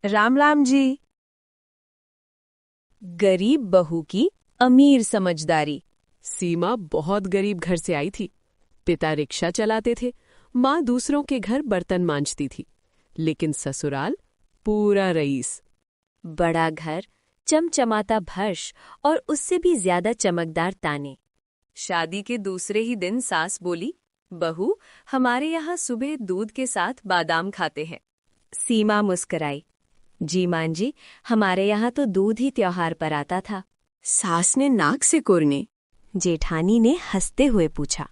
राम राम जी। गरीब बहू की अमीर समझदारी। सीमा बहुत गरीब घर से आई थी। पिता रिक्शा चलाते थे, माँ दूसरों के घर बर्तन मांजती थी, लेकिन ससुराल पूरा रईस। बड़ा घर, चमचमाता फर्श और उससे भी ज्यादा चमकदार ताने। शादी के दूसरे ही दिन सास बोली, बहू, हमारे यहाँ सुबह दूध के साथ बादाम खाते हैं। सीमा मुस्कराई, जी मान जी, हमारे यहाँ तो दूध ही त्योहार पर आता था। सास ने नाक से कुरने। जेठानी ने हंसते हुए पूछा,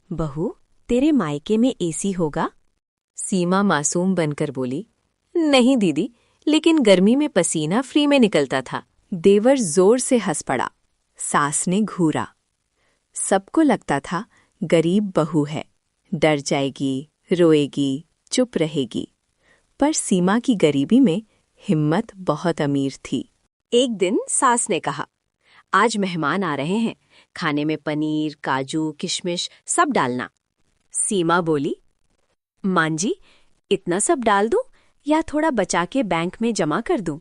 बहू, तेरे मायके में एसी होगा? सीमा मासूम बनकर बोली, नहीं दीदी, लेकिन गर्मी में पसीना फ्री में निकलता था। देवर जोर से हंस पड़ा। सास ने घूरा। सबको लगता था गरीब बहू है, डर जाएगी, रोएगी, चुप रहेगी। पर सीमा की गरीबी में हिम्मत बहुत अमीर थी। एक दिन सास ने कहा, आज मेहमान आ रहे हैं, खाने में पनीर, काजू, किशमिश सब डालना। सीमा बोली, मां जी, इतना सब डाल दूं या थोड़ा बचा के बैंक में जमा कर दूं?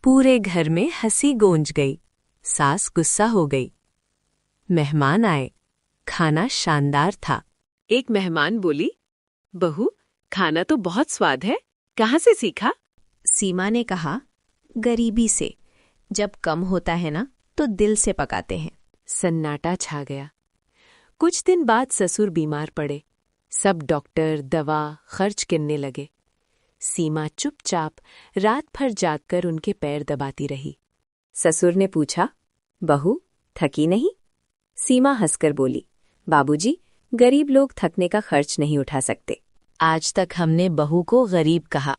पूरे घर में हंसी गूंज गई। सास गुस्सा हो गई। मेहमान आए। खाना शानदार था। एक मेहमान बोली, बहू, खाना तो बहुत स्वाद है, कहाँ से सीखा? सीमा ने कहा, गरीबी से। जब कम होता है ना तो दिल से पकाते हैं। सन्नाटा छा गया। कुछ दिन बाद ससुर बीमार पड़े। सब डॉक्टर, दवा, खर्च गिनने लगे। सीमा चुपचाप रात भर जागकर उनके पैर दबाती रही। ससुर ने पूछा, बहू, थकी नहीं? सीमा हंसकर बोली, बाबूजी, गरीब लोग थकने का खर्च नहीं उठा सकते। आज तक हमने बहू को गरीब कहा,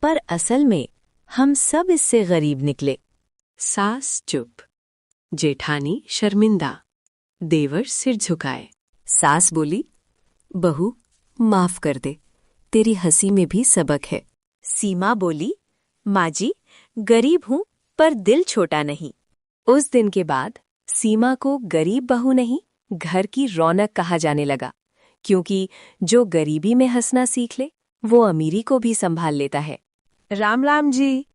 पर असल में हम सब इससे गरीब निकले। सास चुप, जेठानी शर्मिंदा, देवर सिर झुकाए। सास बोली, बहू, माफ कर दे, तेरी हंसी में भी सबक है। सीमा बोली, माँ जी, गरीब हूं पर दिल छोटा नहीं। उस दिन के बाद सीमा को गरीब बहू नहीं, घर की रौनक कहा जाने लगा, क्योंकि जो गरीबी में हंसना सीख ले वो अमीरी को भी संभाल लेता है। राम राम जी।